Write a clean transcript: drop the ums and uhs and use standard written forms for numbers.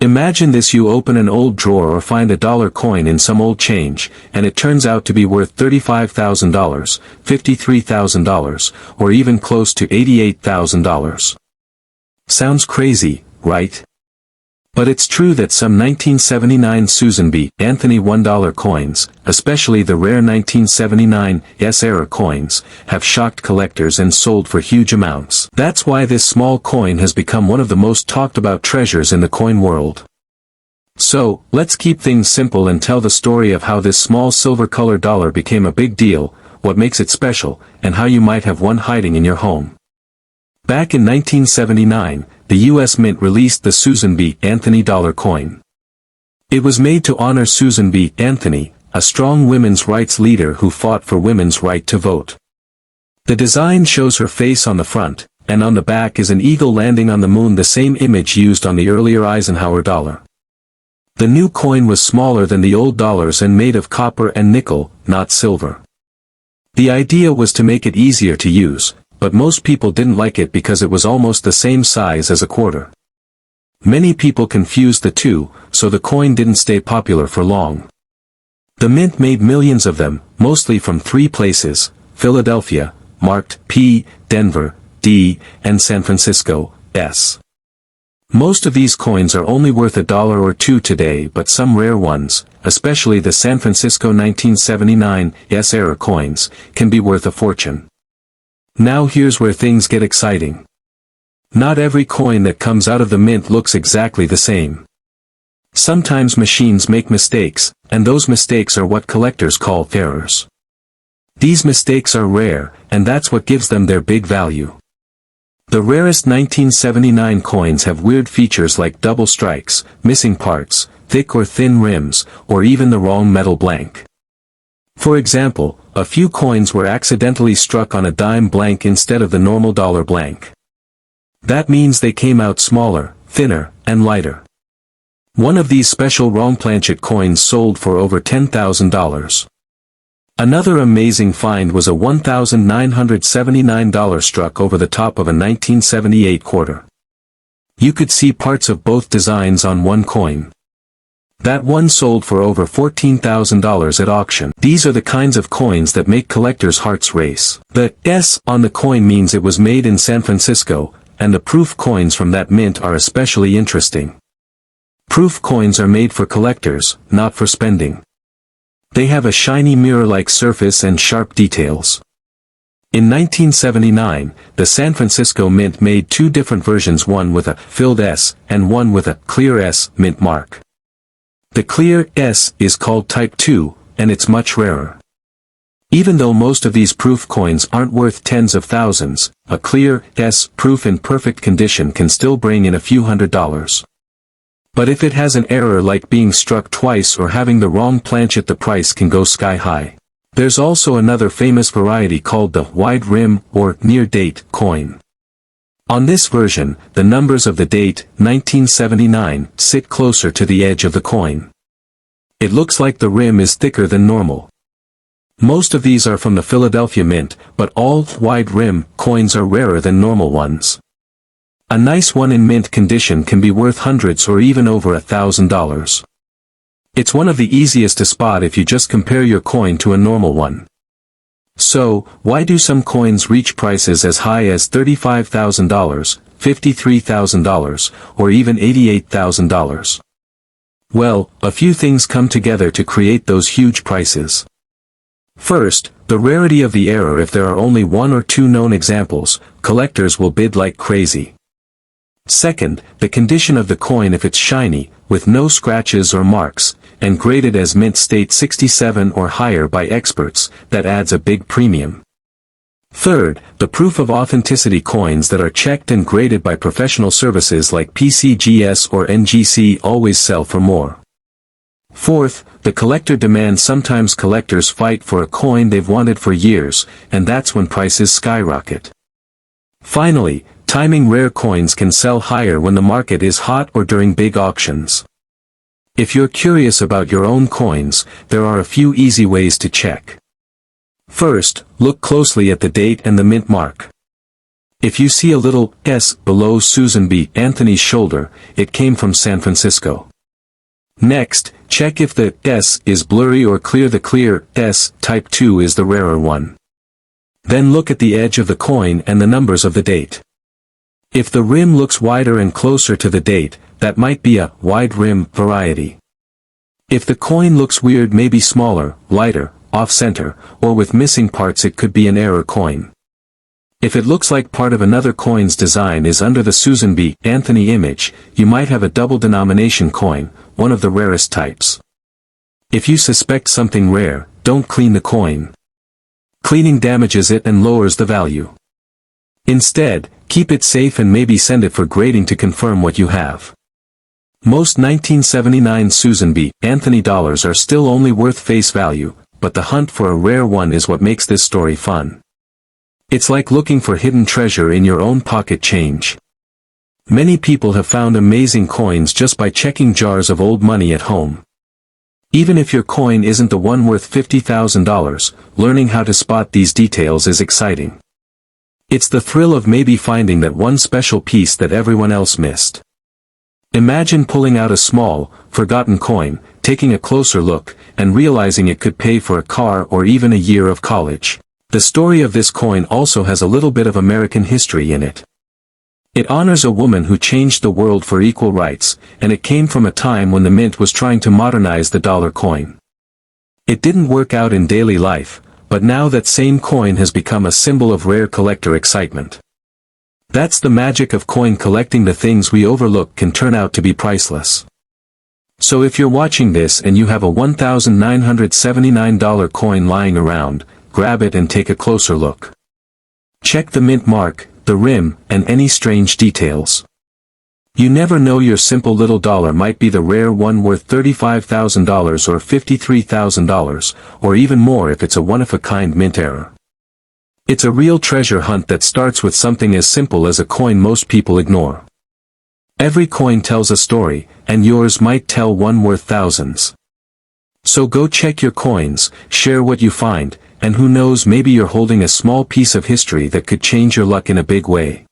Imagine this: you open an old drawer or find a dollar coin in some old change, and it turns out to be worth $35,000, $53,000, or even close to $88,000. Sounds crazy, right? But it's true that some 1979 Susan B. Anthony $1 coins, especially the rare 1979 S-era coins, have shocked collectors and sold for huge amounts. That's why this small coin has become one of the most talked about treasures in the coin world. So, let's keep things simple and tell the story of how this small silver-colored dollar became a big deal, what makes it special, and how you might have one hiding in your home. Back in 1979, the U.S. Mint released the Susan B. Anthony dollar coin. It was made to honor Susan B. Anthony, a strong women's rights leader who fought for women's right to vote. The design shows her face on the front, and on the back is an eagle landing on the moon, the same image used on the earlier Eisenhower dollar. The new coin was smaller than the old dollars and made of copper and nickel, not silver. The idea was to make it easier to use, but most people didn't like it because it was almost the same size as a quarter. Many people confused the two, so the coin didn't stay popular for long. The Mint made millions of them, mostly from three places: Philadelphia, marked P, Denver, D, and San Francisco, S. Most of these coins are only worth $1 or $2 today, but some rare ones, especially the San Francisco 1979 S-era coins, can be worth a fortune. Now here's where things get exciting. Not every coin that comes out of the Mint looks exactly the same. Sometimes machines make mistakes, and those mistakes are what collectors call errors. These mistakes are rare, and that's what gives them their big value. The rarest 1979 coins have weird features like double strikes, missing parts, thick or thin rims, or even the wrong metal blank. For example, a few coins were accidentally struck on a dime blank instead of the normal dollar blank. That means they came out smaller, thinner, and lighter. One of these special wrong planchet coins sold for over $10,000. Another amazing find was a $1,979 struck over the top of a 1978 quarter. You could see parts of both designs on one coin. That one sold for over $14,000 at auction. These are the kinds of coins that make collectors' hearts race. The S on the coin means it was made in San Francisco, and the proof coins from that mint are especially interesting. Proof coins are made for collectors, not for spending. They have a shiny mirror-like surface and sharp details. In 1979, the San Francisco Mint made two different versions, one with a filled S and one with a clear S mint mark. The clear S is called Type 2, and it's much rarer. Even though most of these proof coins aren't worth tens of thousands, a clear S proof in perfect condition can still bring in a few $100s. But if it has an error like being struck twice or having the wrong planchet, the price can go sky high. There's also another famous variety called the wide rim or near date coin. On this version, the numbers of the date, 1979, sit closer to the edge of the coin. It looks like the rim is thicker than normal. Most of these are from the Philadelphia Mint, but all wide rim coins are rarer than normal ones. A nice one in mint condition can be worth hundreds or even over $1,000. It's one of the easiest to spot if you just compare your coin to a normal one. So, why do some coins reach prices as high as $35,000, $53,000, or even $88,000? Well, a few things come together to create those huge prices. First, the rarity of the error. If there are only one or two known examples, collectors will bid like crazy. Second, the condition of the coin. If it's shiny, with no scratches or marks, and graded as mint state 67 or higher by experts, that adds a big premium. Third, the proof of authenticity. Coins that are checked and graded by professional services like PCGS or NGC always sell for more. Fourth, the collector demand. Sometimes collectors fight for a coin they've wanted for years, and that's when prices skyrocket. Finally, timing. Rare coins can sell higher when the market is hot or during big auctions. If you're curious about your own coins, there are a few easy ways to check. First, look closely at the date and the mint mark. If you see a little S below Susan B. Anthony's shoulder, it came from San Francisco. Next, check if the S is blurry or clear. The clear S type 2 is the rarer one. Then look at the edge of the coin and the numbers of the date. If the rim looks wider and closer to the date, that might be a wide rim variety. If the coin looks weird, maybe smaller, lighter, off-center, or with missing parts, it could be an error coin. If it looks like part of another coin's design is under the Susan B. Anthony image, you might have a double denomination coin, one of the rarest types. If you suspect something rare, don't clean the coin. Cleaning damages it and lowers the value. Instead, keep it safe and maybe send it for grading to confirm what you have. Most 1979 Susan B. Anthony dollars are still only worth face value, but the hunt for a rare one is what makes this story fun. It's like looking for hidden treasure in your own pocket change. Many people have found amazing coins just by checking jars of old money at home. Even if your coin isn't the one worth $50,000, learning how to spot these details is exciting. It's the thrill of maybe finding that one special piece that everyone else missed. Imagine pulling out a small, forgotten coin, taking a closer look, and realizing it could pay for a car or even a year of college. The story of this coin also has a little bit of American history in it. It honors a woman who changed the world for equal rights, and it came from a time when the mint was trying to modernize the dollar coin. It didn't work out in daily life, but now that same coin has become a symbol of rare collector excitement. That's the magic of coin collecting. The things we overlook can turn out to be priceless. So if you're watching this and you have a $1,979 coin lying around, grab it and take a closer look. Check the mint mark, the rim, and any strange details. You never know, your simple little dollar might be the rare one worth $35,000 or $53,000, or even more if it's a one-of-a-kind mint error. It's a real treasure hunt that starts with something as simple as a coin most people ignore. Every coin tells a story, and yours might tell one worth thousands. So go check your coins, share what you find, and who knows, maybe you're holding a small piece of history that could change your luck in a big way.